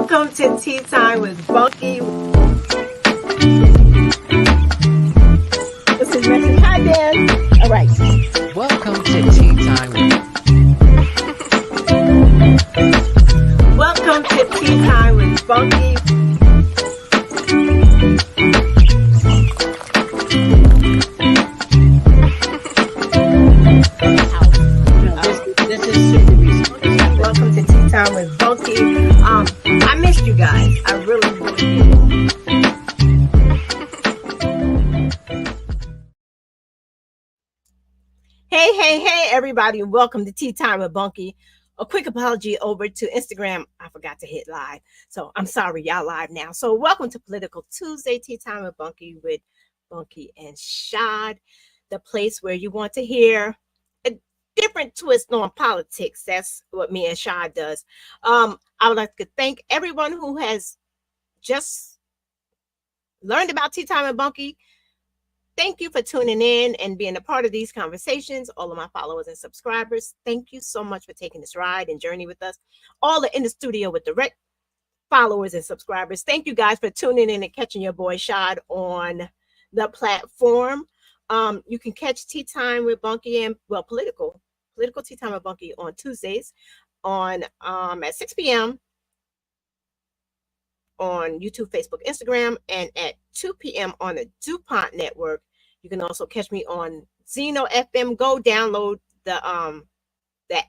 Welcome to Tea Time with Bunky. This is Reggie. Hi, Dan. All right. Welcome to Tea Time with Welcome to Tea Time with Bunky. This is super recent. Welcome to Tea Time with Bunky. I missed you guys. I really did. Hey, everybody, and welcome to Tea Time with Bunky. A quick apology over to Instagram. I forgot to hit live, so I'm sorry, y'all live now. So welcome to Political Tuesday Tea Time with Bunky and Rashad, the place where you want to hear a different twist on politics. That's what me and Rashad does. I would like to thank everyone who has just learned about Tea Time with Bunky. Thank you for tuning in and being a part of these conversations. All of my followers and subscribers, thank you so much for taking this ride and journey with us. All the in the studio with direct followers and subscribers, thank you guys for tuning in and catching your boy Rashad on the platform. You can catch Tea Time with Bunky and political Tea Time with Bunky on Tuesdays on at 6 p.m. on YouTube, Facebook, Instagram, and at 2 p.m. on the DuPont network. You can also catch me on Zeno FM. Go download the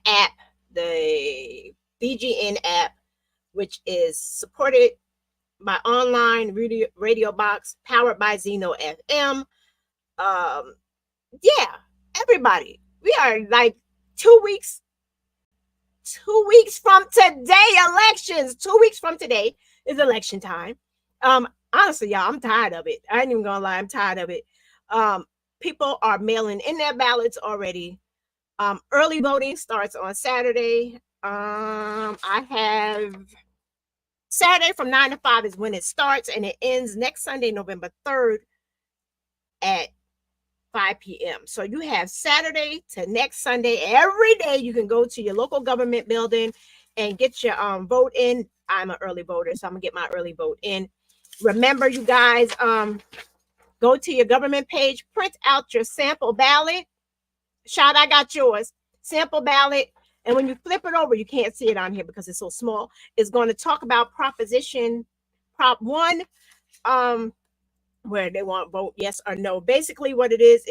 app, the BGN app, which is supported by online radio box, powered by Zeno FM. Yeah, everybody, we are like 2 weeks from today, elections. 2 weeks from today is election time. Honestly, y'all, I'm tired of it. I ain't even gonna lie, I'm tired of it. People are mailing in their ballots already. Early voting starts on Saturday. I have Saturday from 9 to 5 is when it starts, and it ends next Sunday, November 3rd at 5 p.m. So you have Saturday to next Sunday. Every day you can go to your local government building and get your vote in. I'm an early voter, so I'm gonna get my early vote in. Remember, you guys, go to your government page, print out your sample ballot. Rashad, I got yours. Sample ballot. And when you flip it over, you can't see it on here because it's so small. It's going to talk about Prop 1, where they want to vote yes or no. Basically, what it is,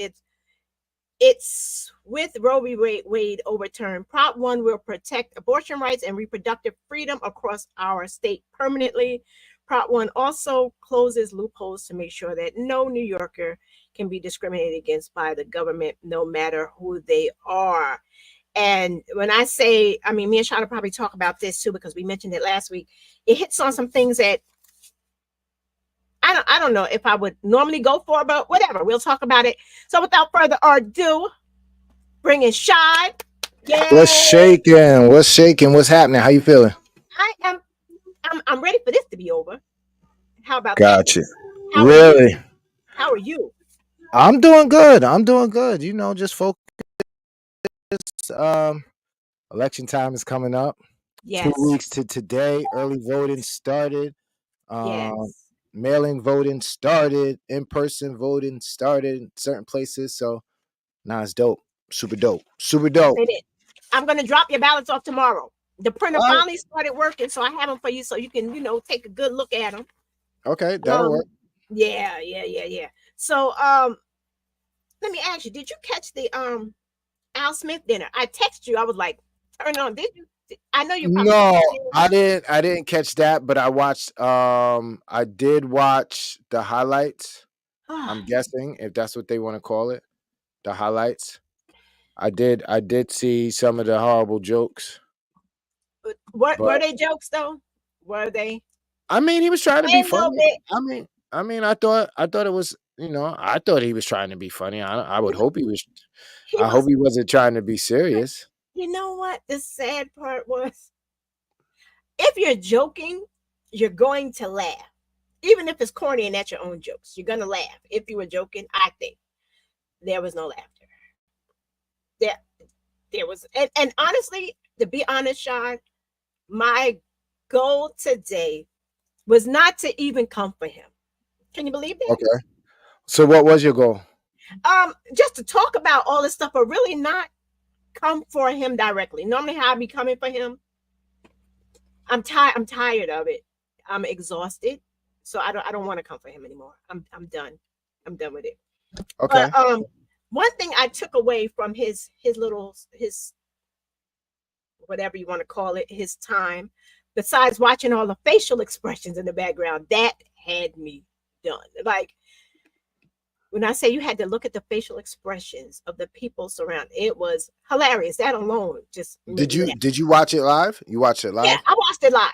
it's with Roe v. Wade overturned. Prop 1 will protect abortion rights and reproductive freedom across our state permanently. Prop 1 also closes loopholes to make sure that no New Yorker can be discriminated against by the government, no matter who they are. And when I say, I mean, me and Rashad will probably talk about this too, because we mentioned it last week. It hits on some things that I don't know if I would normally go for, but whatever, we'll talk about it. So without further ado, bringing Rashad. Yay. What's shaking? What's happening? How you feeling? I'm ready for this to be over. How about gotcha. That? Really? How are you? I'm doing good. You know, just focus. Election time is coming up. Yes. 2 weeks to today. Early voting started. Yes. Mail-in voting started. In-person voting started in certain places. So now it's dope. Super dope. I'm going to drop your ballots off tomorrow. The printer finally started working, so I have them for you so you can, take a good look at them. Okay, that'll work. Yeah. So, let me ask you, did you catch the Al Smith dinner? I texted you. I was like, turn on. Did you? I know you probably No, I didn't catch that, but I watched I did watch the highlights. I'm guessing if that's what they want to call it. The highlights. I did see some of the horrible jokes. Were they jokes though? Were they? I mean, he was trying to be funny. I mean, I thought it was, I thought he was trying to be funny. I would hope he was. I hope he wasn't trying to be serious. You know what? The sad part was, if you're joking, you're going to laugh. Even if it's corny and that's your own jokes, you're going to laugh. If you were joking, I think there was no laughter. There was, and honestly, to be honest, Sean, my goal today was not to even come for him. Can you believe that? Okay. So what was your goal? Just to talk about all this stuff, but really not come for him directly. Normally, how I be coming for him, I'm tired. I'm tired of it. I'm exhausted, so I don't want to come for him anymore. I'm done. I'm done with it. Okay. But one thing I took away from his whatever you want to call it, his time, besides watching all the facial expressions in the background, that had me done. Like when I say you had to look at the facial expressions of the people surrounding, it was hilarious. That alone just made Did me you laugh. did you watch it live? You watched it Yeah, live? I watched it live.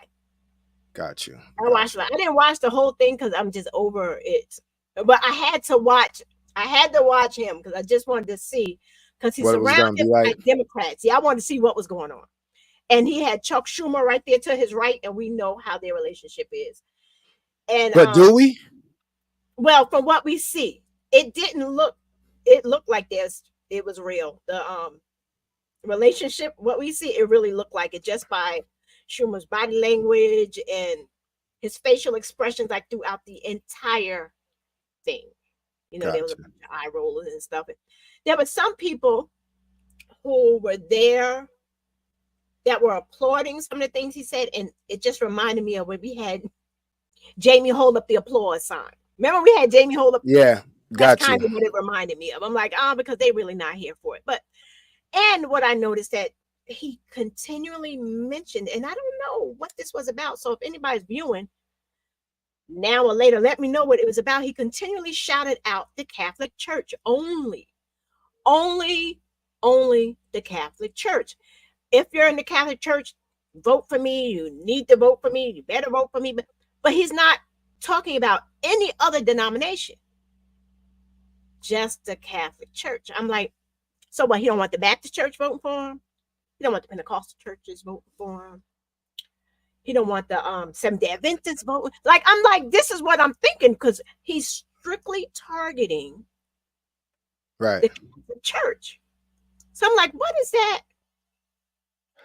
Got you. I Got watched you. it. I didn't watch the whole thing because I'm just over it. But I had to watch. I had to watch him because I just wanted to see because he's What it was gonna be surrounded by like. Democrats. Yeah, I wanted to see what was going on. And he had Chuck Schumer right there to his right, and we know how their relationship is. And But do we? well, from what we see, it didn't look. It looked like this. It was real. The relationship, what we see, it really looked like it just by Schumer's body language and his facial expressions, like throughout the entire thing. There was a Gotcha. bunch of eye rollers and stuff. There were some people who were there that were applauding some of the things he said, and it just reminded me of when we had Jamie hold up the applause sign. Remember, we had Jamie hold up. Yeah. That's Got kind you. of what it reminded me of. I'm like, because they really not here for it. But and what I noticed that he continually mentioned, and I don't know what this was about. So if anybody's viewing now or later, let me know what it was about. He continually shouted out the Catholic Church only, only, only the Catholic Church. If you're in the Catholic Church, vote for me. You need to vote for me. You better vote for me. But he's not talking about any other denomination, just the Catholic Church. I'm like, so what? He don't want the Baptist Church voting for him. He don't want the Pentecostal churches voting for him. He don't want the Seventh Day Adventists voting. Like I'm like, this is what I'm thinking because he's strictly targeting Right. the Catholic Church. So I'm like, what is that?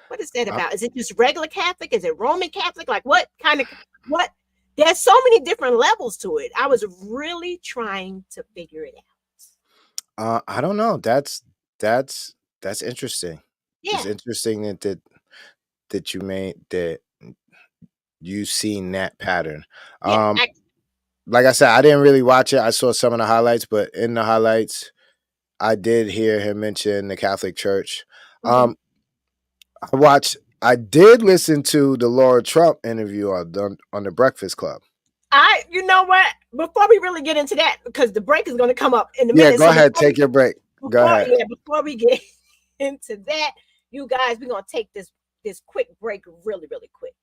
What is that I, about? Is it just regular Catholic? Is it Roman Catholic? Like what kind of what? There's so many different levels to it. I was really trying to figure it out. I don't know. That's interesting. It's Yeah, interesting that you made that you seen that pattern. yeah. Um, like I said, I didn't really watch it. I saw some of the highlights, but in the highlights, I did hear him mention the Catholic Church. Mhm. I did listen to the Laura Trump interview on the Breakfast Club. You know what? Before we really get into that, because the break is going to come up in a Yeah, minute. go So ahead, take your break. Go ahead. before we get into that, you guys, we're gonna take this quick break, really, really quick.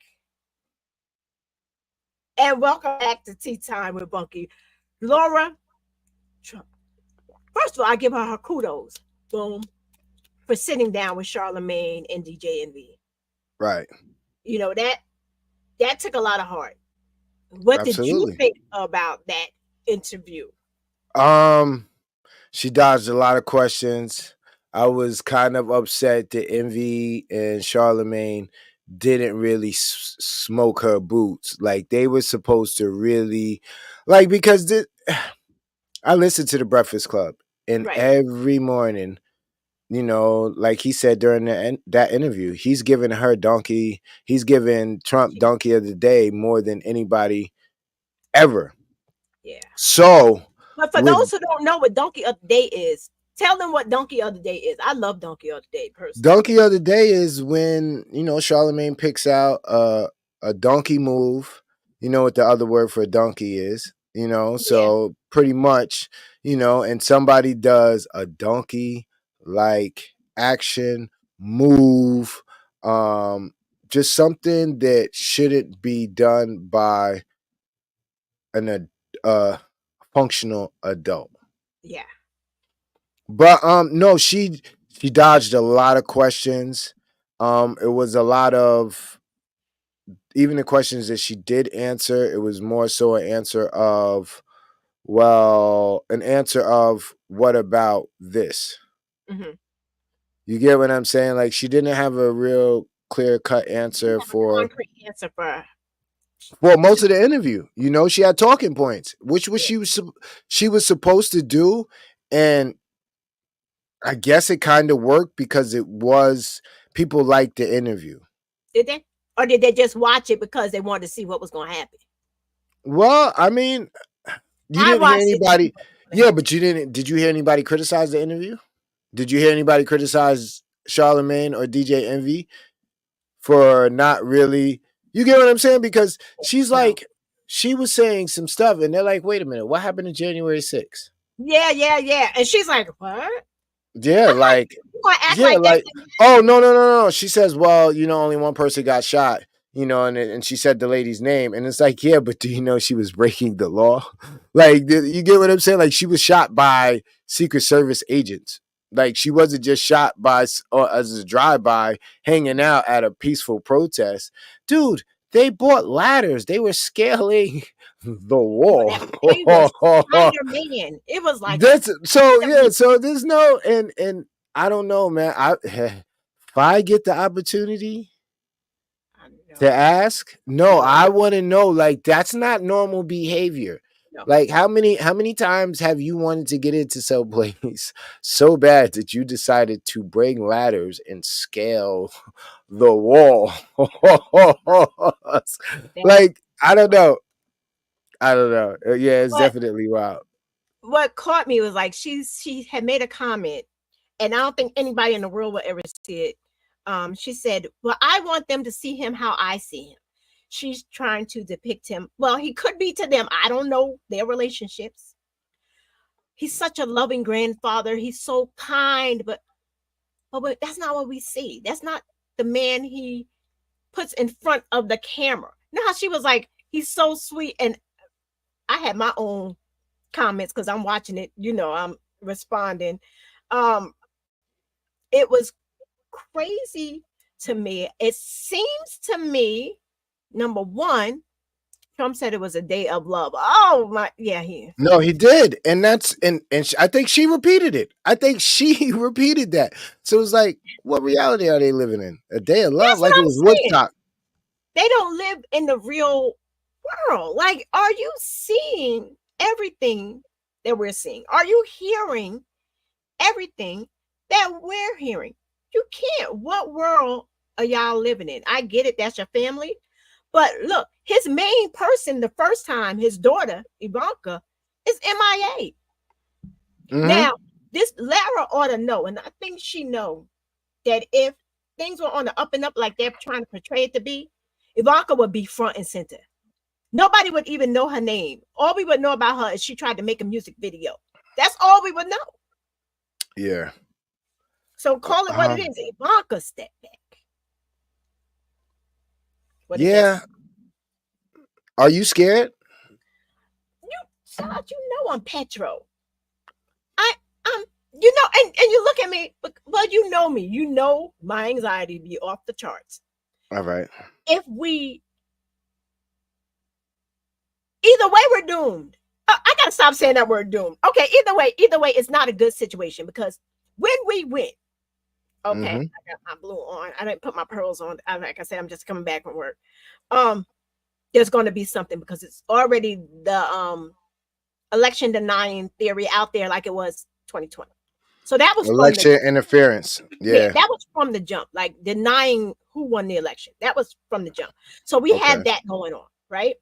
And welcome back to Tea Time with Bunky. Laura Trump. First of all, I give her kudos, boom, for sitting down with Charlemagne and DJ Envy. Right. That took a lot of heart. What did you Absolutely. think about that interview? Um, she dodged a lot of questions. I was kind of upset that Envy and Charlemagne didn't really smoke her boots. Like they were supposed to really, like because I listened to the Breakfast Club, and Right. every morning, like he said during that interview, he's giving her donkey. He's giving Trump donkey of the day more than anybody ever. Yeah. So But for with those who don't know what Donkey of the Day is, tell them what Donkey of the Day is. I love Donkey of the Day personally. donkey of the day is when Charlemagne picks out a donkey move. You know what the other word for a donkey is. Yeah, So pretty much, and somebody does a donkey like action move, just something that shouldn't be done by an functional adult. yeah. But no, she dodged a lot of questions. It was a lot of, even the questions that she did answer, it was more so an answer of what about this? Hmm. You get what I'm saying? Like she didn't have a real clear cut answer for answer for. Well, most of the interview, she had talking points, which was she was supposed to do, and I guess it kind of worked because it was people liked the interview. Did they? Or did they just watch it because they wanted to see what was going to happen? Well, I mean, you I didn't hear watched it to see anybody. what was going to Yeah, happen. but you didn't. Did you hear anybody criticize the interview? Did you hear anybody criticize Charlemagne or DJ Envy for not really? You get what I'm saying? Because she's No. like, she was saying some stuff, and they're like, "Wait a minute, what happened to January 6th?" Yeah, yeah, yeah. And she's like, what? Yeah, I'm like, like, you want to act yeah, like that's like, oh no, no, no, no. She says, well, only one person got shot, and she said the lady's name, and it's like, yeah, but do you know she was breaking the law? Like, you get what I'm saying? Like, she was shot by Secret Service agents. Like, she wasn't just shot by or as a drive-by hanging out at a peaceful protest, dude. They bought ladders. They were scaling the well, wall. they was Spider-Man. It was like That's so yeah. Spider-Man. So there's no and I don't know, man. If I get the opportunity I to know. ask, no, No, I want to know. Like that's not normal behavior. no. Like how many times have you wanted to get into some place so bad that you decided to bring ladders and scale the wall? That Like I don't know. I don't know. Yeah, it's but definitely wild. what caught me was like she had made a comment, and I don't think anybody in the world will ever see it. She said, well, I want them to see him how I see him. She's trying to depict him. Well, he could be to them. I don't know their relationships. He's such a loving grandfather. He's so kind, but that's not what we see. That's not the man he puts in front of the camera. You know how she was like, he's so sweet. And I had my own comments because I'm watching it, I'm responding. Um, it was crazy to me. It seems to me, number one, Trump said it was a day of love. Oh my, yeah, he. No, he did, and that's and I think she repeated it. I think she repeated that. So it's like, what reality are they living in? A day of love, That's what like it I'm was saying. Woodstock. They don't live in the real world. Like, are you seeing everything that we're seeing? Are you hearing everything that we're hearing? You can't. What world are y'all living in? I get it. That's your family. But look, his main person the first time, his daughter, Ivanka, is MIA. Mm-hmm. Now, this Lara ought to know, and I think she know that if things were on the up and up like they're trying to portray it to be, Ivanka would be front and center. Nobody would even know her name. All we would know about her is she tried to make a music video. That's all we would know. Yeah. So call it what it Um. is. Ivanka step back. What did that? Yeah. Are you scared? Child, I'm Petro. I um, and you look at me, but you know me. You know my anxiety be off the charts. All right. If we either way, we're doomed. I gotta stop saying that word doomed. Okay, either way, it's not a good situation because when we win, okay, Mm-hmm. I got my blue on. I didn't put my pearls on. Like I said, I'm just coming back from work. Um, there's going to be something because it's already the election denying theory out there, like it was 2020. So that was from the Election interference. yeah, Yeah. that was from the jump, like denying who won the election. That was from the jump. So we Okay. had that going on, right?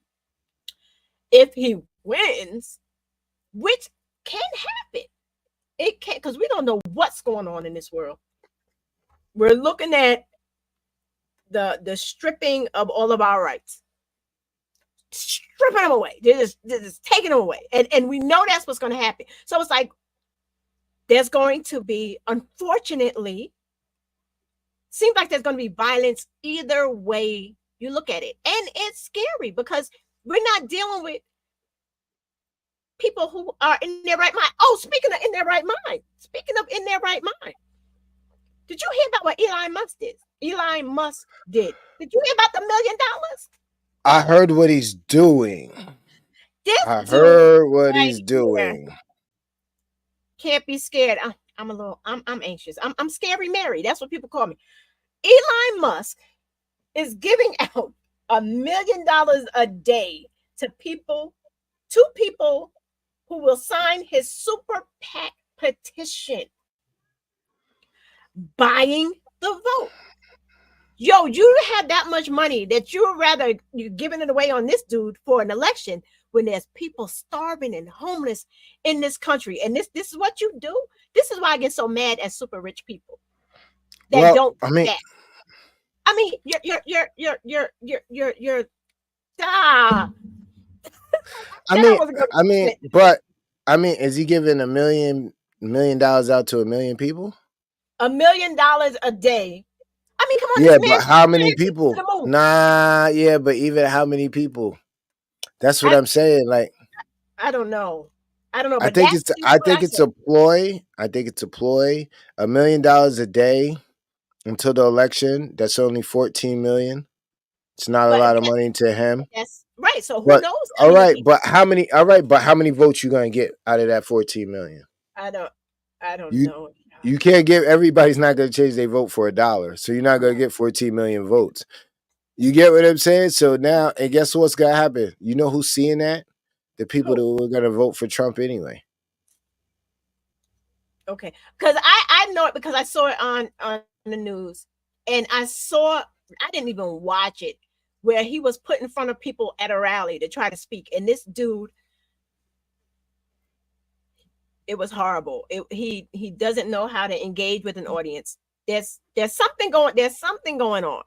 If he wins, which can happen, it can because we don't know what's going on in this world. We're looking at the stripping of all of our rights, stripping them away. They're just taking them away, and we know that's what's going to happen. So it's like there's going to be, unfortunately, seems like there's going to be violence either way you look at it, and it's scary because we're not dealing with people who are in their right mind. Oh, speaking of in their right mind, speaking of in their right mind, did you hear about what Elon Musk did? Elon Musk did. Did you hear about the $1 million? I heard what he's doing. This I dude heard what right he's here doing. can't be scared. I'm a little. I'm anxious. I'm scary Mary. That's what people call me. Elon Musk is giving out $1 million a day to people, two people who will sign his super PAC petition, buying the vote. Yo, you have that much money that you'd rather you giving it away on this dude for an election when there's people starving and homeless in this country. And this is what you do. This is why I get so mad at super rich people that Well, don't I do mean, that. I mean, you're ah. I Said I mean, wasn't going I mean, to but I mean, is he giving $1 million out to a million people? $1 million a day. I mean, come on, this Yeah, man but how many ran people to people? the moon. Nah, yeah, but even how many people? That's what I I'm saying. Like, I don't know. I don't know, I but think that's it's just I what I think it's said. a ploy. I think it's a ploy. $1 million a day until the election. That's only 14 million. It's not a But lot of money to him. that's right. So who But knows how all many right, people? but how many? All right, but how many votes you gonna get out of that 14 million? I don't. I don't You know. you can't give everybody's not gonna change their vote for $1, so you're not gonna Right. get 14 million votes. You get what I'm saying? So now, and guess what's gonna happen? You know who's seeing that? The people Who? that were gonna vote for Trump anyway. Okay. Because I know it because I saw it on the news, and I saw I didn't even watch it where he was put in front of people at a rally to try to speak, and this dude, it was horrible. He doesn't know how to engage with an audience. There's something going. There's something going on.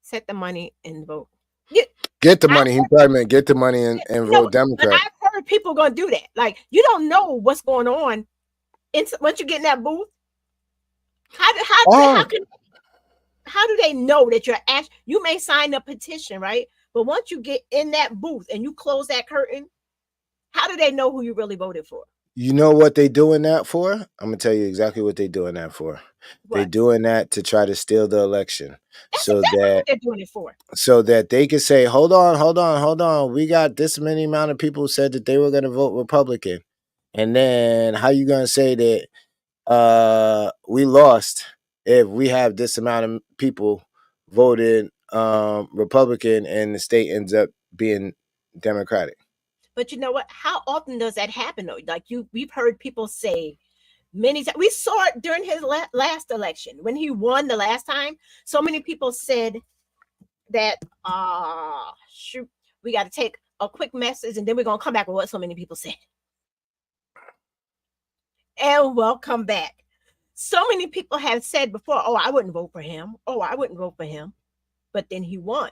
Set the money and vote. Yeah, Get the I money. He probably meant get the money and you know, vote but Democrat. I've heard people gonna do that. Like you don't know what's going on. Once you get in that booth, how Oh, can how do they know that you're you may sign a petition, right? But once you get in that booth and you close that curtain, how do they know who you really voted for? you know what they doing that for? I'm gonna tell you exactly what they doing that for. They What? doing that to try to steal the election, That's so exactly what that they're doing it for. they can say, hold on, hold on, hold on. We got this many amount of people said that they were gonna vote Republican. And then how you gonna say that we lost if we have this amount of people voted Republican and the state ends up being Democratic? But you know what? How often does that happen though? Like we've heard people say many times. We saw it during his last election when he won the last time. So many people said that, shoot, we got to take a quick message and then we're gonna come back with what so many people said. And welcome back. So many people have said before, "Oh, I wouldn't vote for him. Oh, I wouldn't vote for him," but then he won.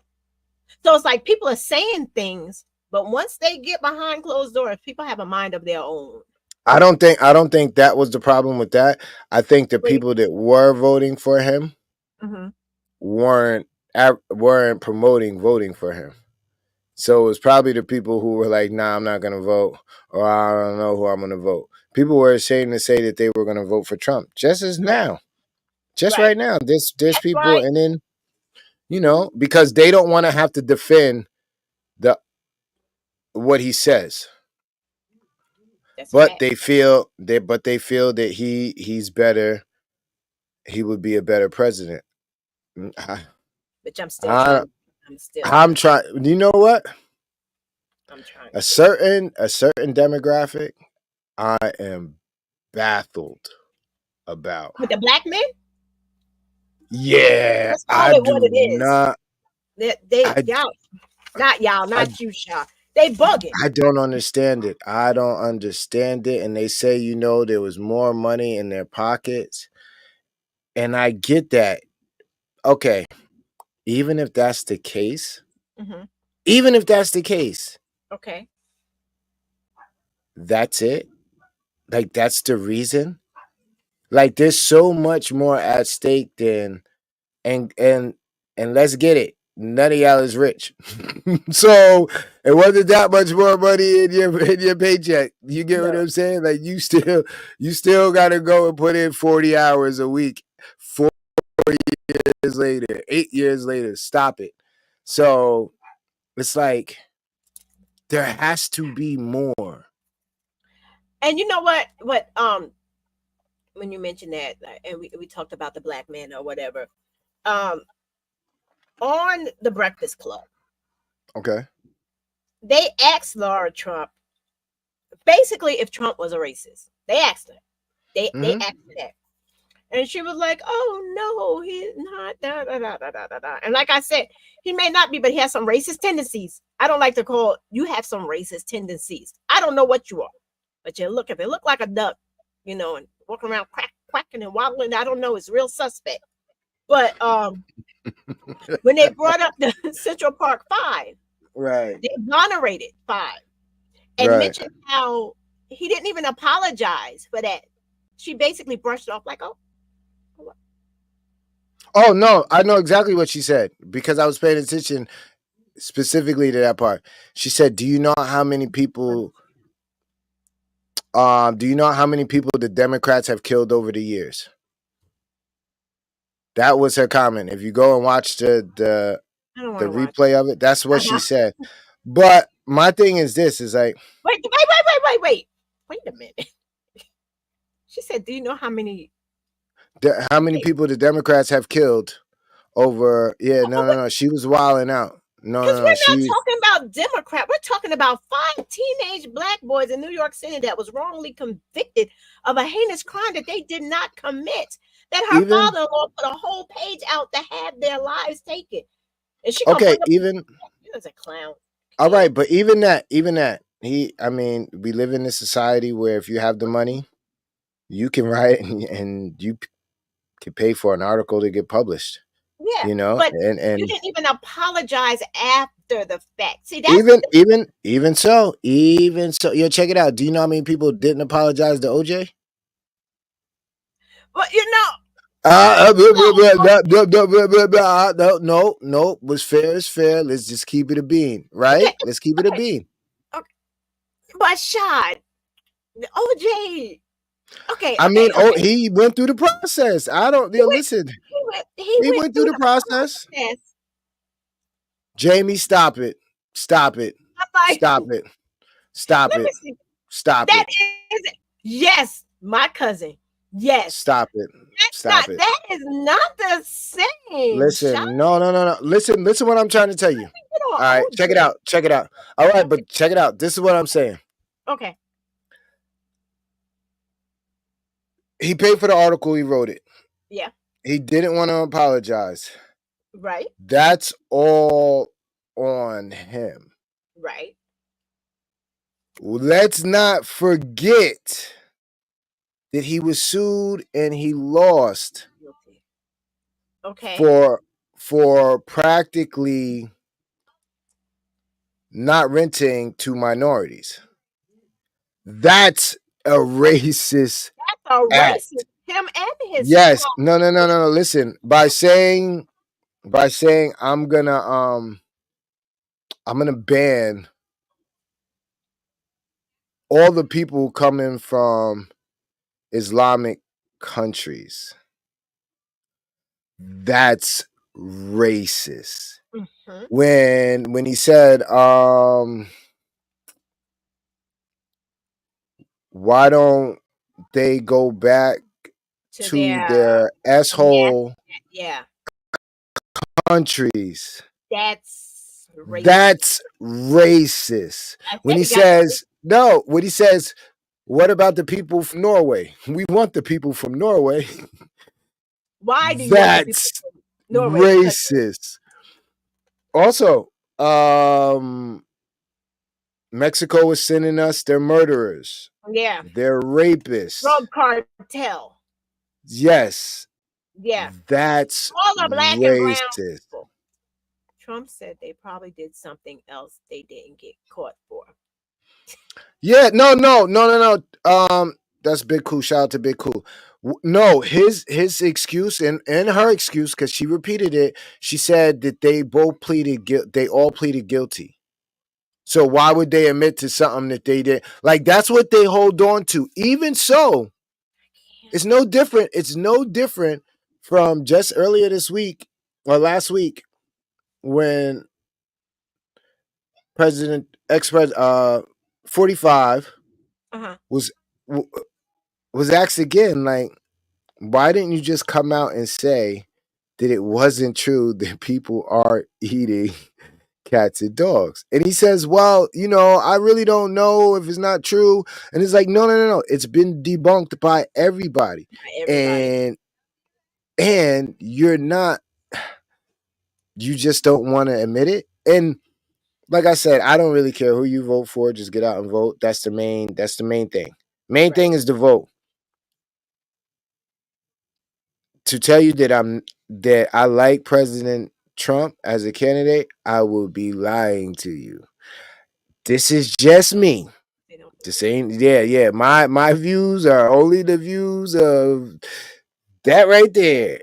So it's like people are saying things, but once they get behind closed doors, people have a mind of their own. I don't think that was the problem with that. I think the Wait. people that were voting for him Mm-hmm. weren't weren't promoting voting for him. So it was probably the people who were like, "Nah, I'm not gonna vote," or "I don't know who I'm gonna vote." People were ashamed to say that they were gonna vote for Trump, just as Right. now, just Right. right now. There's That's people, right. and then because they don't want to have to defend the what he says, That's a but fact. they feel that he's better. He would be a better president. I, Which I'm still I trying. I'm still I'm trying. trying. You know what? I'm trying A to figure it out. certain demographic, I am baffled about. With the black men, Yeah, let's call I it what do it is. not. They I y'all, not y'all, I not you, Shaw. They bugging. I don't understand it. I don't understand it. And they say, there was more money in their pockets. And I get that. Okay. Even if that's the case, Hmm. even if that's the case, Okay. that's it. Like, that's the reason. Like, there's so much more at stake than, and, and, and let's get it. None of y'all is rich. So it wasn't that much more money in your paycheck. You get what No. I'm saying? Like you still gotta go and put in 40 hours a week 4 years later, 8 years later. Stop it. So it's like there has to be more. And you know what? What when you mentioned that, and we talked about the black man or whatever. Um, on the Breakfast Club. Okay. They asked Laura Trump basically if Trump was a racist. They asked her. They Hmm. asked her that. And she was like, "Oh no, he's not." Da, da, da, da, da, da, da. And like I said, he may not be, but he has some racist tendencies. I don't like to call you have some racist tendencies. I don't know what you are, but you look if it look like a duck, and walking around quacking and waddling. I don't know. It's real suspect. But when they brought up the Central Park Five, Right. they exonerated Five and Right. mentioned how he didn't even apologize for that. She basically brushed it off like, "Oh, Oh no, I know exactly what she said because I was paying attention specifically to that part. She said, "Do you know how many people? Do you know how many people the Democrats have killed over the years?" That was her comment. If you go and watch I don't want the to watch." replay of it, that's what she Uh-huh. said. But my thing is this: is like, Wait a minute. She said, "Do you know how many?" how many Okay, people the Democrats have killed over? Yeah, no, no, because no. She was wilding out. No, no, no. we're not She talking about Democrat. We're talking about five teenage black boys in New York City that was wrongly convicted of a heinous crime that they did not commit. That her even father-in-law put a whole page out to have their lives taken, and she gonna okay. bring up Even you as a clown. all Can't. right, but even that. I mean, we live in a society where if you have the money, you can write and you can pay for an article to get published. Yeah, You know, but you and didn't even apologize after the fact. See, that's the even so, yo, check it out. Do you know how many people didn't apologize to OJ? but No, no, no. What's fair is fair. Let's just keep it a bean, right? okay, Let's keep it a okay, bean. okay. But Shad, OJ, okay, I okay, mean, oh, okay. he went through the process. I don't. He went, Listen. he He went went through through the the process. process. Jamie, stop it. Stop it. I'm like, Stop it. Stop let me it. see. Stop That it. is yes, my cousin. Yes, Stop it. that's Stop not. it. That is not the same. Shad, Listen. No, no, no, no. Listen what I'm trying to tell you. get on All right, check it OJ. out. Check it out. All right, Okay, but check it out. This is what I'm saying. okay, He paid for the article, he wrote it. yeah, He didn't want to apologize. right, That's all on him. right. Let's not forget that he was sued and he lost Guilty. Okay. for practically not renting to minorities. That's a racist That's a act. racist. Him and his Yes. child. No, no, no, no, no. Listen, by saying I'm gonna ban all the people coming from Islamic countries. That's racist. Mhm. When he said, why don't they go back To to their their yes, asshole yeah. countries? That's racist. That's racist. I When said he he got the says, no, when he says, what about the people from Norway? We want the people from Norway. why do you want the people That's from Norway? Because racist. Also, Mexico is sending us their murderers, yeah, their rapists. drug cartel. Yes, Yeah. that's All the black and brown racist. people. Trump said they probably did something else they didn't get caught for. Yeah, no, no, no, no, no. That's Big Cool. Shout out to Big Cool. No, his excuse and her excuse because she repeated it. She said that they both pleaded guilt. They all pleaded guilty. So why would they admit to something that they did? Like that's what they hold on to. Even so, it's no different. It's no different from just earlier this week or last week when President ex 45 Uh-huh. was was asked again, like, why didn't you just come out and say that it wasn't true that people are eating cats and dogs. And he says, well, I really don't know if it's not true. And it's like, no, no, no, no. It's been debunked by everybody. Everybody. And you just don't want to admit it. And like I said, I don't really care who you vote for. Just get out and vote. That's the main thing. Main Right. thing is to vote. To tell you that I like President Trump as a candidate, I will be lying to you. This is just me. They don't The believe. same, yeah, yeah. My views are only the views of that right there.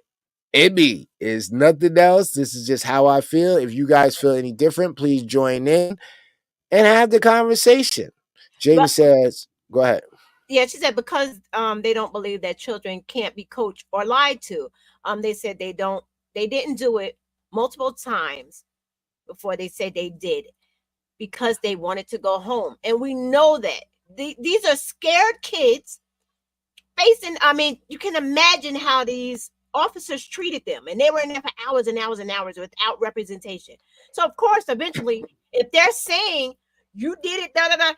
It me is nothing else. This is just how I feel. If you guys feel any different, please join in and have the conversation. Jamie But says, "Go ahead." yeah, she said because they don't believe that children can't be coached or lied to. They said they didn't do it multiple times before they said they did because they wanted to go home. And we know that these are scared kids facing, I mean, you can imagine how these officers treated them, and they were in there for hours and hours and hours without representation. So of course, eventually, if they're saying you did it, da da da,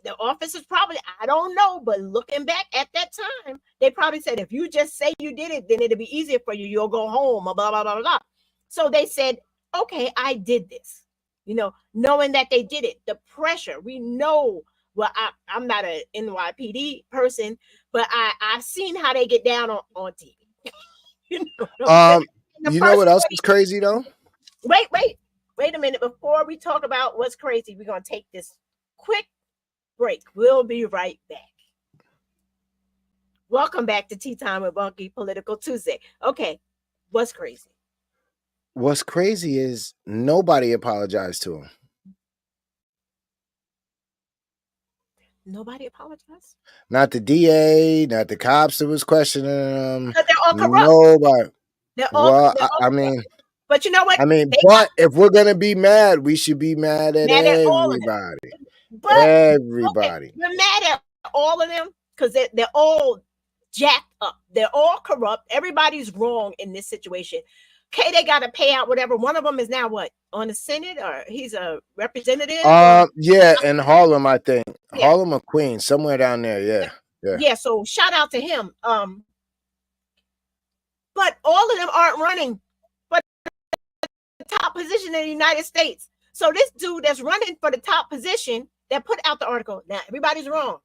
the officers probably, I don't know, but looking back at that time, they probably said if you just say you did it, then it'll be easier for you. You'll go home, blah blah blah blah blah. So they said, okay, I did this. Knowing that they did it, the pressure. We know. Well, I'm not an NYPD person, but I've seen how they get down on TV. You know what I'm saying? Um, And the you know first what else is crazy though? wait a minute. Before we talk about what's crazy, we're gonna take this quick break. We'll be right back. Welcome back to Tea Time with Bunky Political Tuesday. Okay, what's crazy? What's crazy is nobody apologized to him. Nobody apologized Not the DA, not the cops that was questioning him. because they're all corrupt. Nobody. Well, They're all I corrupt. mean, But you know what? They got but if we're gonna be mad, we should be mad at mad at all of them. everybody. But okay, Everybody. we're mad at all of them because they're all jacked up. They're all corrupt. Everybody's wrong in this situation. Okay, they got to pay out whatever. One of them is now what, on the Senate, or he's a representative, or Yeah, in Harlem, I think yeah, Harlem or Queens, somewhere down there. Yeah, yeah. yeah. So shout out to him. But all of them aren't running for the top position in the United States. So this dude that's running for the top position that put out the article, now everybody's wrong.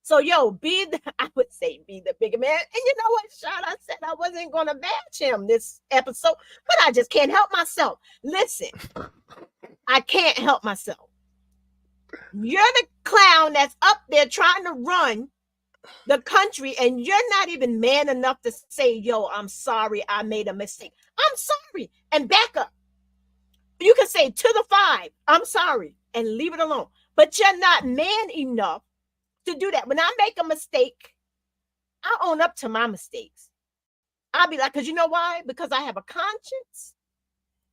So I would say be the bigger man. And you know what, Sean? I said I wasn't gonna bash him this episode, but I just can't help myself. Listen, I can't help myself. You're the clown that's up there trying to run the country, and you're not even man enough to say, yo, I'm sorry, I made a mistake. I'm sorry, and back up. You can say to the five, I'm sorry, and leave it alone. But you're not man enough to do that. When I make a mistake, I own up to my mistakes. I'll be like, because you know why? Because I have a conscience,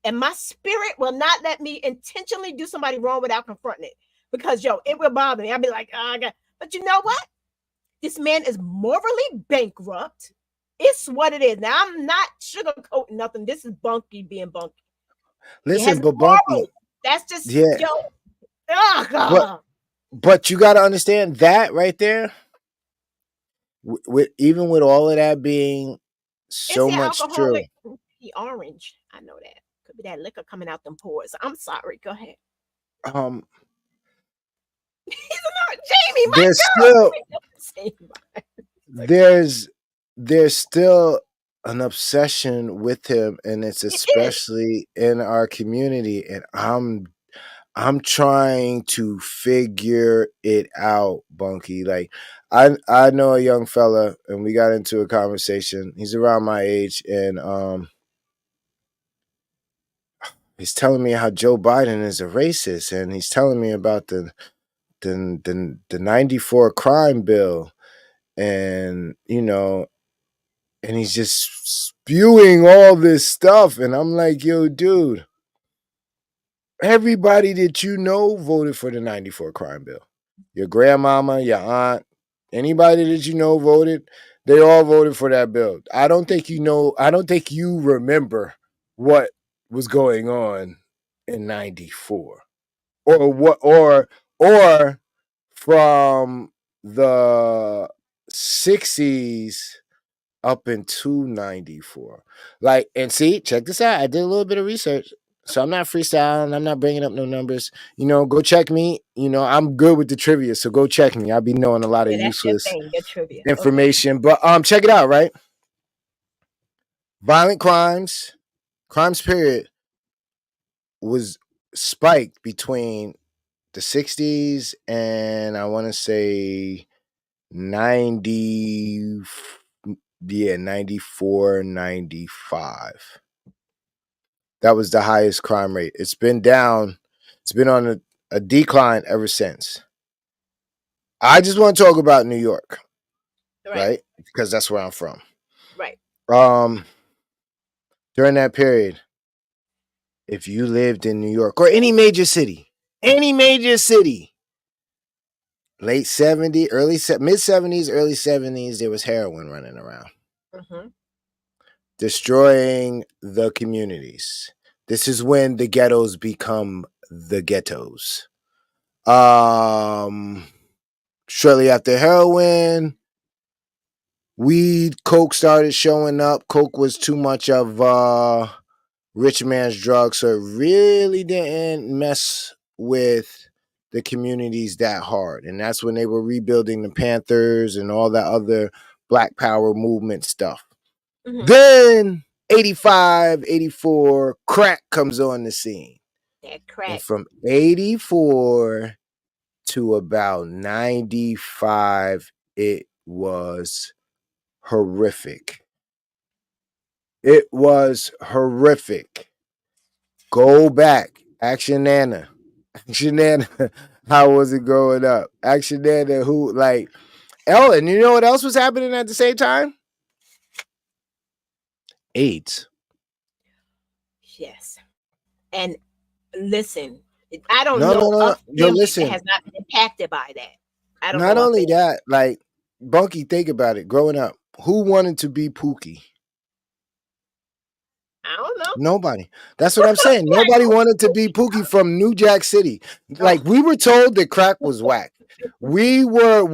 and my spirit will not let me intentionally do somebody wrong without confronting it. Because it will bother me. I'll be like, oh, God. But you know what? This man is morally bankrupt. It's what it is. Now, I'm not sugarcoating nothing. This is Bunky being Bunky. Listen, but Bunky, That's just yeah, Oh God. but you got to understand that right there. Even with all of that being It's so the much true, alcoholic. The orange. I know that. Could be that liquor coming out them pores. I'm sorry. Go ahead. um, He's not Jamie, my there's girl. still there's still an obsession with him, and it's It is. especially in our community. And I'm trying to figure it out, Bunky. Like I know a young fella, and we got into a conversation. He's around my age, and he's telling me how Joe Biden is a racist, and he's telling me about the 94 crime bill, and and he's just spewing all this stuff, and I'm like, yo, dude, everybody that you know voted for the 94 crime bill. Your grandmama, your aunt, anybody that you know voted. They all voted for that bill. I don't think you know. I don't think you remember what was going on in '94, or what, or from the '60s up into '94. Like, and see, check this out. I did a little bit of research. So I'm not freestyling. I'm not bringing up no numbers. Go check me. I'm good with the trivia. So go check me. I'll be knowing a lot of Yeah, that's your useless thing, your trivia. Okay. information. But check it out, right? Violent crimes period was spiked between the 60s and I want to say 90, yeah, 94, 95. That was the highest crime rate. It's been down. It's been on a decline ever since. I just want to talk about New York, Right. right? Because that's where I'm from. Right. Um, During that period, if you lived in New York or any major city, late 70s, mid 70s, early 70s, there was heroin running around, Mm-hmm. destroying the communities. This is when the ghettos become the ghettos. Shortly after heroin, weed, coke started showing up. Coke was too much of rich man's drug, so it really didn't mess with the communities that hard. And that's when they were rebuilding the Panthers and all that other Black Power movement stuff. Mm-hmm. Then 85, 84, crack comes on the scene. That crack. And from 84 to about 95, it was horrific. It was horrific. Go back. Action Nana. Action Nana. How was it growing up? Action Nana, who, like, Ellen, you know what else was happening at the same time? AIDS. Yes. And listen, I don't No, know no, no. a Yo, family that listen. has not been impacted by that. I don't Not know a only family. that, like, Bunky, think about it. Growing up, who wanted to be Pookie? I don't know. Nobody. That's what I'm saying. Nobody wanted to be Pookie from New Jack City. Like, we were told that crack was whack. We were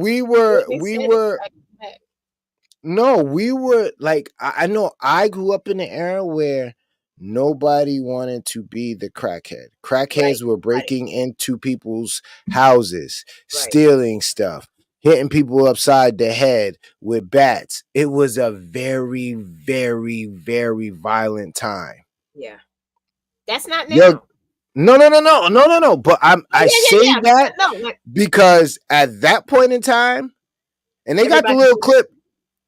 No, we were like, I know I grew up in an era where nobody wanted to be the crackhead. Right. Crackheads were breaking into people's houses, Right. stealing stuff, hitting people upside the head with bats. It was a very, very, very violent time. Yeah. That's not Yo, now. no. But Oh, I say yeah. that No, like because at that point in time, and they got the everybody little knew that. clip.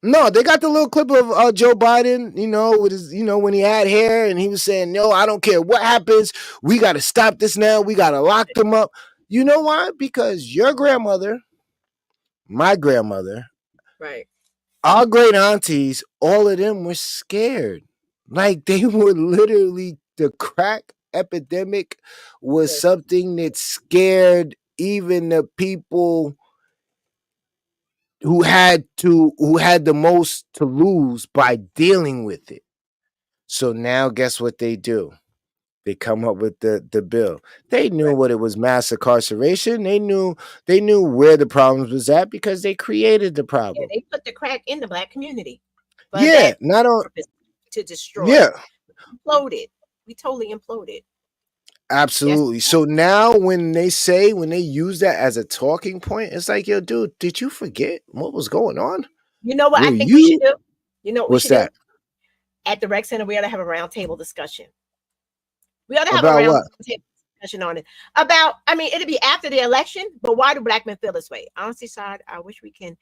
No, they got the little clip of Joe Biden, with his, when he had hair and he was saying, "No, I don't care what happens. We got to stop this now. We got to lock them up." You know why? Because your grandmother, my grandmother, Right. our great aunties, all of them were scared. Like, they were literally, the crack epidemic was Yes. something that scared even the people who had the most to lose by dealing with it. So now guess what they do? They come up with the bill. They knew Right. what it was, mass incarceration. They knew where the problems was at because they created the Yeah, problem. they put the crack in the Black community for Yeah, that not on purpose, to destroy. yeah, Imploded. We totally imploded. That's absolutely. So now when they use that as a talking point, it's like, yo, dude, did you forget what was going on? you know what I Were think we should you do? You know what we What's should do? that? At the rec center, we ought to have a round table discussion. We ought to have a About round what? table discussion on it. About, I mean, it'll be after the election, but why do Black men feel this way? Honestly, Shad, I wish we can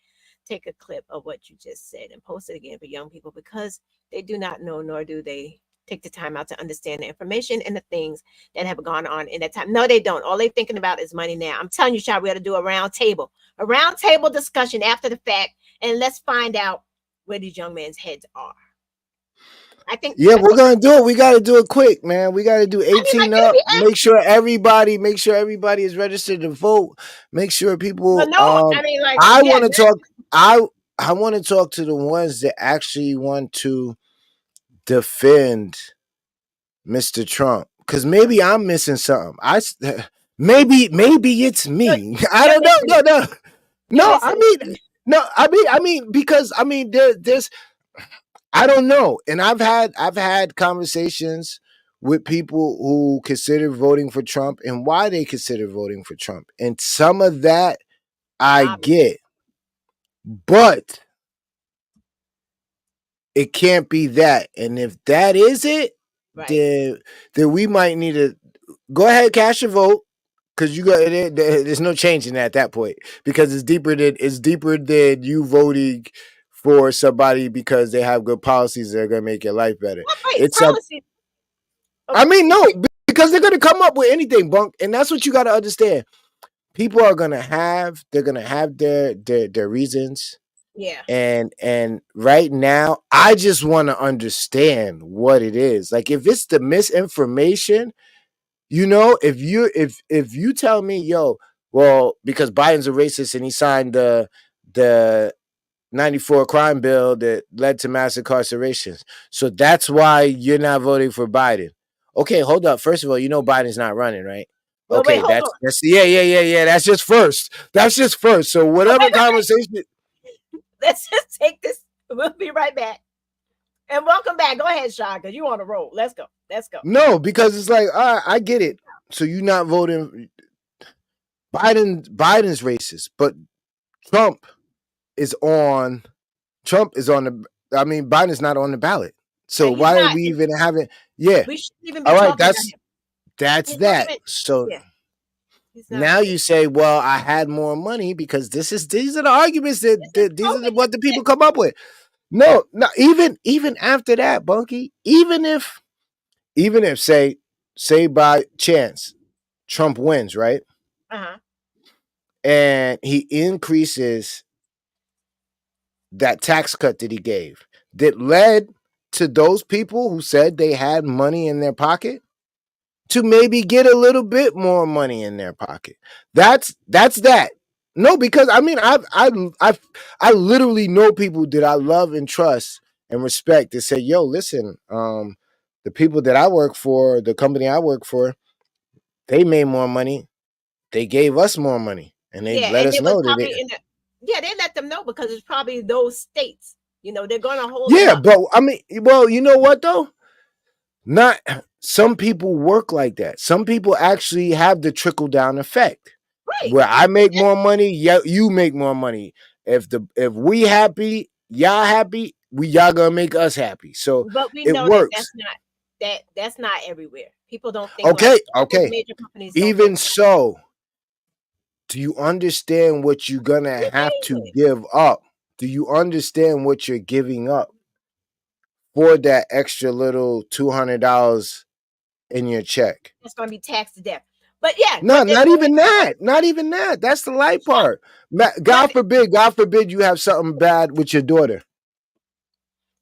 take a clip of what you just said and post it again for young people, because they do not know, nor do they take the time out to understand the information and the things that have gone on in that time. No, they don't. All they're thinking about is money now. I'm telling you, Shad, we ought to do a round table discussion after the fact, and let's find out where these young men's heads are. Yeah, I we're think gonna do it. We gotta do it quick, man. We gotta do I mean, like 18 it'll up. be Make sure everybody is registered to vote. Make sure well, people no, I mean, like, I yeah, wanna talk. I want to talk to the ones that actually want to defend Mr. Trump, because maybe I'm missing something. Maybe it's You're, me. I you're don't know. missing it. No, no, You're no. I missing mean, it. no. I mean, because there's I don't know, and I've had conversations with people who consider voting for Trump and why they consider voting for Trump, and some of that I Obvious. get, but it can't be that. And if that is it, Right. then we might need to go ahead, cast your vote, because there's no changing that at that point, because it's deeper than you voting for somebody because they have good policies that are going to make your life better. What great It's some policy. I Okay. mean, no, because they're going to come up with anything, Bunk, and that's what you got to understand. People are going to have their reasons, Yeah. and right now I just want to understand what it is. Like, if it's the misinformation, if you tell me, yo, well, because Biden's a racist and he signed the 94 crime bill that led to mass incarcerations, so that's why you're not voting for Biden. Okay, hold up. First of all, Biden's not running, right? Well, wait, Okay, hold that's on. that's yeah. That's just first. That's just first. So Oh, whatever wait. conversation. Let's just take this. We'll be right back. And welcome back. Go ahead, Sean, because you on the roll. Let's go. Let's go. No, because it's like, all right, I get it. So you're not voting Biden's racist, but Trump is on the. I mean, Biden's not on the ballot. So And he's why are not. we even having? Yeah, We shouldn't even be all right. talking about That's him. that's He's not that. even. So Yeah. He's not. now you say, well, I had more money because these are the arguments This is these are COVID. what the people come up with. No, no. Even after that, Bunky. Even if say by chance Trump wins, right? Uh huh. And he increases that tax cut that he gave that led to those people who said they had money in their pocket to maybe get a little bit more money in their pocket. That's that. No, because I mean, I literally know people that I love and trust and respect that say, "Yo, listen, the people that I work for, the company I work for, they made more money. They gave us more money, and they Yeah, let and us it was know that probably it." in the. Yeah, they let them know because it's probably those states. They're going to hold them Yeah, up. but I mean, well, you know what though? Not some people work like that. Some people actually have the trickle down effect Right. where I make more money, yeah, you make more money. If we happy, y'all happy, y'all gonna make us happy. So But we it know that works. that's not everywhere. People don't think like Okay, all those okay. major companies don't think Even like so, do you understand what you're gonna we have to paying it. give up? Do you understand what you're giving up for that extra little $200 in your check? It's going to be taxed to death. But yeah, No, but not even that. Not even that. That's the light shot. part. But God forbid you have something bad with your daughter.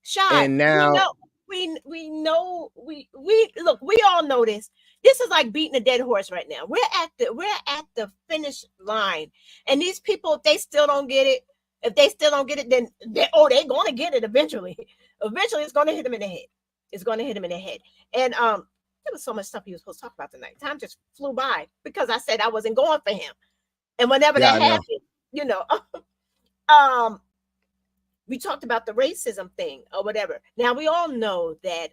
shot. And We now, know. We know. We look. We all know this. This is like beating a dead horse right now. We're at the finish line, and these people, if they still don't get it, then they're going to get it eventually. Eventually, it's going to hit them in the head. It's going to hit them in the head. And there was so much stuff he was supposed to talk about tonight. Time just flew by because I said I wasn't going for him. And whenever yeah, that I know. happened, you know, um, we talked about the racism thing or whatever. Now we all know that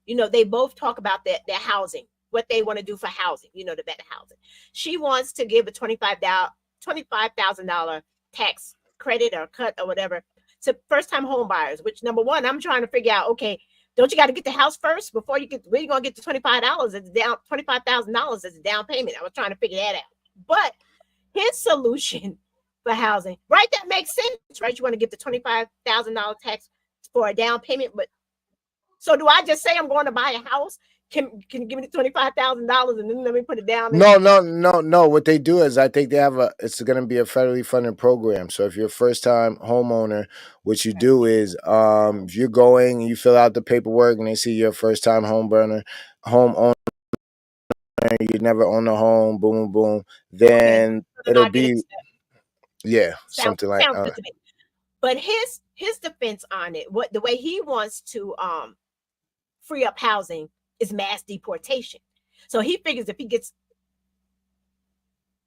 they both talk about their housing, what they want to do for housing, the better housing. She wants to give a $25,000 tax credit or cut or whatever to first time home buyers, which number one, I'm trying to figure out, okay, don't you got to get the house first before you get where you gonna get the $25 as down $25,000 as a down payment? I was trying to figure that out. But his solution for housing, right? That makes sense, right? You want to get the $25,000 tax for a down payment, but so do I just say I'm going to buy a house? Can you give me the $25,000 and then let me put it down? And No, no, no, no. What they do is I think it's going to be a federally funded program. So if you're a first time homeowner, what you do is if you're going, you fill out the paperwork and they see you're a first time homeowner, you never own a home, boom, boom, boom, okay, then so then it'll I get it. be, yeah, Sounds something like sounds good to me. But his defense on it, what the way he wants to free up housing is mass deportation. So he figures if he gets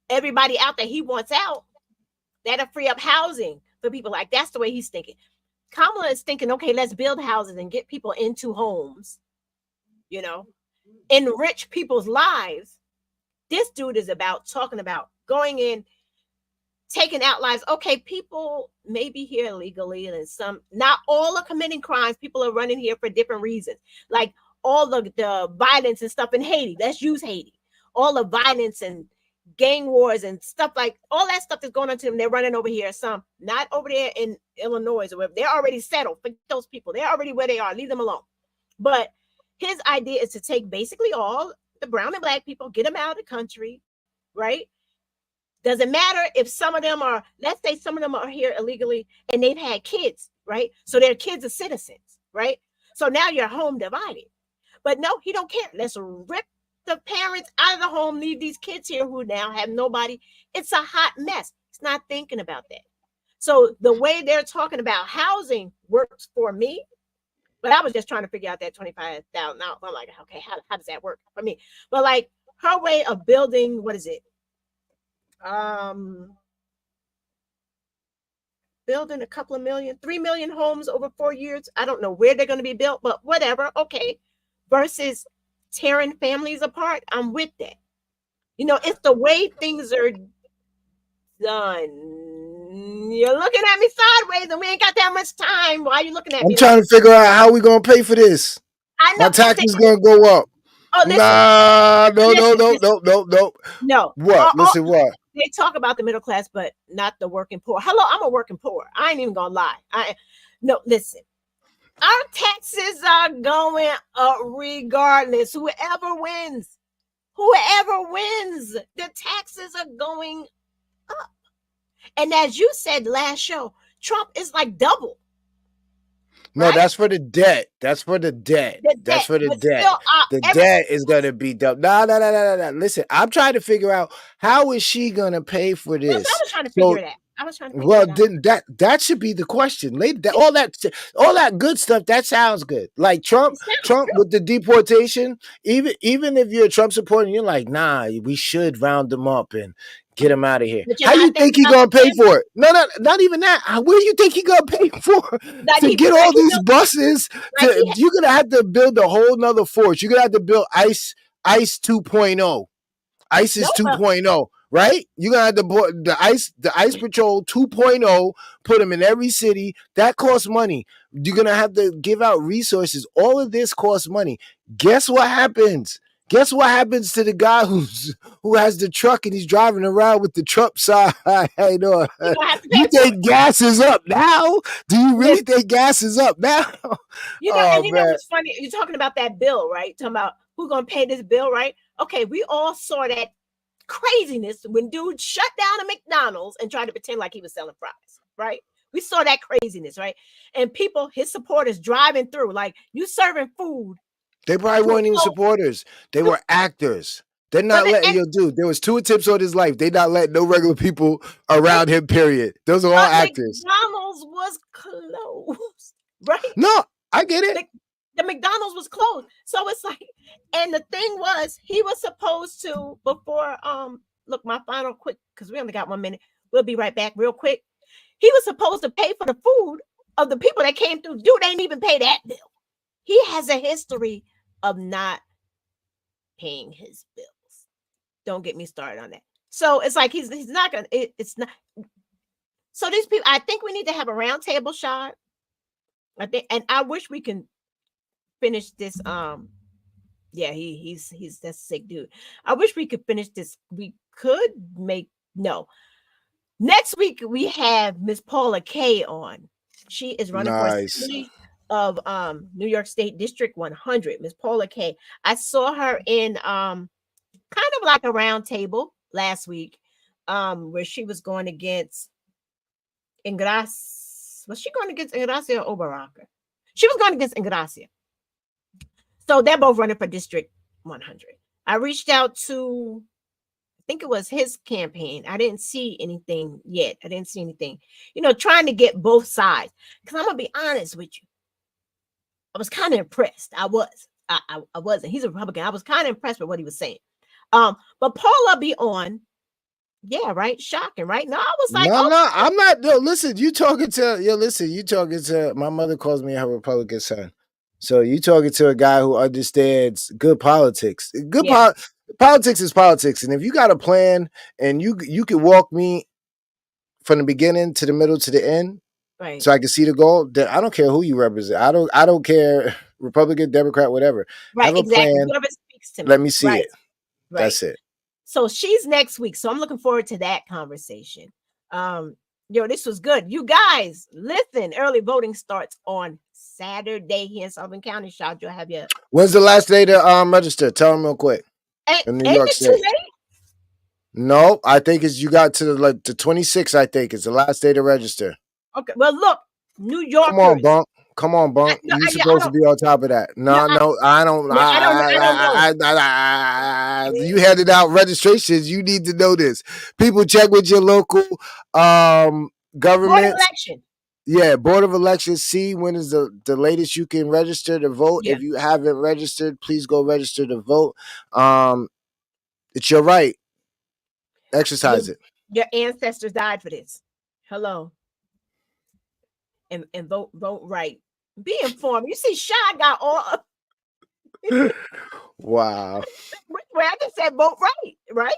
everybody out that he wants out, that'll free up housing for people. Like that's the way he's thinking. Kamala is thinking, okay, let's build houses and get people into homes, you know, enrich people's lives. This dude is about talking about going in, taking out lives. Okay, people may be here illegally, and some, not all are committing crimes. People are running here for different reasons. Like all the violence and stuff in Haiti. Let's use Haiti. All the violence and gang wars and stuff, like all that stuff that's going on to them. They're running over here. Some not over there in Illinois or wherever. They're already settled. Forget those people. They're already where they are. Leave them alone. But his idea is to take basically all the brown and black people, get them out of the country, right? Doesn't matter if some of them are, let's say some of them are here illegally and they've had kids, right? So their kids are citizens, right? So now you're home divided. But no, he don't care. Let's rip the parents out of the home, leave these kids here who now have nobody. It's a hot mess. He's not thinking about that. So the way they're talking about housing works for me, but I was just trying to figure out that $25,000. I'm like, okay, how does that work for me? But like her way of building, what is it? Building a couple of million, 3 million homes over 4 years. I don't know where they're going to be built, but whatever. Okay. Versus tearing families apart. I'm with that. You know, it's the way things are done. You're looking at me sideways and we ain't got that much time. Why are you looking at me? I'm trying to figure out how we gonna pay for this. I know. My taxes gonna go up. Oh, listen. Nah, no. No. What? Listen, what? They talk about the middle class, but not the working poor. Hello, I'm a working poor. I ain't even gonna lie. No, listen. Our taxes are going up regardless. Whoever wins, the taxes are going up. And as you said last show, Trump is like double. No, right? That's for the debt. That's for the debt. That's for the debt. Still, the debt is going to be double. No. Listen, I'm trying to figure out how is she going to pay for this. I was trying to figure it out. Well, then that should be the question. All that good stuff, that sounds good. Like Trump with the deportation, even if you're a Trump supporter, you're like, nah, we should round them up and get him out of here. How you think he gonna pay for it? No, not even that. Where do you think he gonna pay for to get all these buses? You're gonna have to build a whole nother force. You're gonna have to build ICE 2.0. ICE is 2.0. Right? You're gonna have the ICE Patrol 2.0, put them in every city. That costs money. You're gonna have to give out resources. All of this costs money. Guess what happens? Guess what happens to the guy who has the truck and he's driving around with the Trump sign? You think gas is up now? Do you really think gas is up now? You know, and you know what's funny? You're talking about that bill, right? Talking about who's gonna pay this bill, right? Okay, we all saw that craziness when dude shut down a McDonald's and tried to pretend like he was selling fries, right? We saw that craziness, right? And people, his supporters driving through, like, you serving food. They probably weren't even supporters. They were actors. They're not letting dude. There was 2 attempts on his life. They not letting no regular people around him, period. Those are all actors. McDonald's was closed, right? No, I get it. The McDonald's was closed. So it's like, and the thing was, he was supposed to, before, look, my final quick, because we only got 1 minute. We'll be right back real quick. He was supposed to pay for the food of the people that came through. Dude ain't even pay that bill. He has a history of not paying his bills. Don't get me started on that. So it's like, he's not going to, it's not. So these people, I think we need to have a round table shot. I think, and I wish we can finish this. Yeah, he's that sick dude. I wish we could finish this. We could next week we have Miss Paula Kay on. She is running for city of New York State District 100. Miss Paula Kay. I saw her in kind of like a round table last week, where she was going against Ingracia. Was she going against Ingracia or Oberaka? She was going against Ingracia. So they're both running for District 100. I reached out to think it was his campaign. I didn't see anything yet. I didn't see anything, trying to get both sides. Because I'm going to be honest with you. I was kind of impressed. I was. I wasn't. He's a Republican. I was kind of impressed with what he was saying. But Paula be on. Yeah, right. Shocking, right? No, I was like, No, oh, no, I'm not. No, listen, you talking to. My mother calls me her Republican son. So you talking to a guy who understands good politics. yeah, Politics is politics, and if you got a plan and you can walk me from the beginning to the middle to the end, right, so I can see the goal, then I don't care who you represent. I don't care Republican, Democrat, whatever. right, Have a exactly. plan. Whoever speaks to Let me, me see right, it. right. That's it. So she's next week. So I'm looking forward to that conversation. This was good. You guys, listen, early voting starts on Saturday here in Sullivan County. Shout, you'll have your When's the last day to register? Tell them real quick. ain't, In New ain't York it too State. late? No, I think it's you got to the 26th. I think it's the last day to register. Okay. Well, look, New Come on, Yorkers. Bunk. Come on, Bunk. You I supposed to don't. be on top of that. No, No, no, I don't. I don't. I don't know. You handed out registrations. You need to know this. People check with your local Board of governments. election. Yeah, Board of Elections. See when is the latest you can register to vote. Yeah. If you haven't registered, please go register to vote. It's your right. Exercise it. Your ancestors died for this. Hello. And vote right. Be informed. You see, Shad got all. Wow. Where I just said vote right?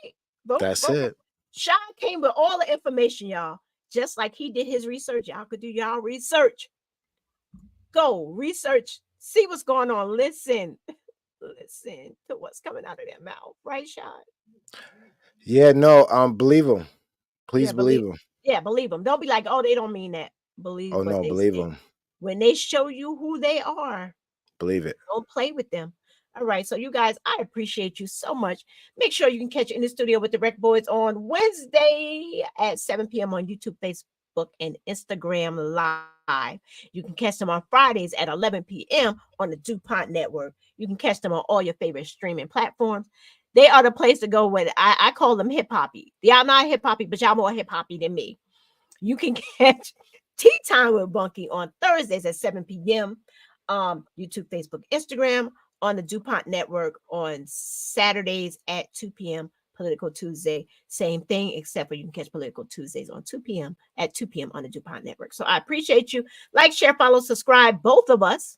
That's vote. it. Sean came with all the information, y'all. Just like he did his research. Y'all could do y'all research. Go research. See what's going on. Listen to what's coming out of their mouth. Right, Sean? Yeah, no, believe them. Please believe them. Yeah, believe them. Don't be like, oh, they don't mean that. Believe Oh what no, they believe say. them. When they show you who they are, Believe it. don't play with them. All right. So you guys, I appreciate you so much. Make sure you can catch in the studio with the Rec Boys on Wednesday at 7 p.m. on YouTube, Facebook, and Instagram Live. You can catch them on Fridays at 11 p.m. on the DuPont Network. You can catch them on all your favorite streaming platforms. They are the place to go with. I call them hip hoppy. Y'all not hip hoppy, but y'all more hip hoppy than me. You can catch Tea Time with Bunky on Thursdays at 7 p.m. YouTube, Facebook, Instagram, on the DuPont Network on Saturdays at 2 p.m. Political Tuesday, same thing, except for you can catch Political Tuesdays on 2 p.m. at 2 p.m. on the DuPont Network. So I appreciate you. Like, share, follow, subscribe, both of us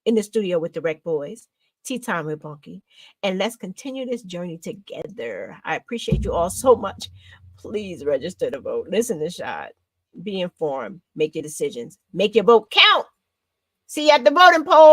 in the studio with the Rec Boys. Tea Time with Bunky. And let's continue this journey together. I appreciate you all so much. Please register to vote. Listen to Shad. Be informed. Make your decisions. Make your vote count. See you at the voting poll.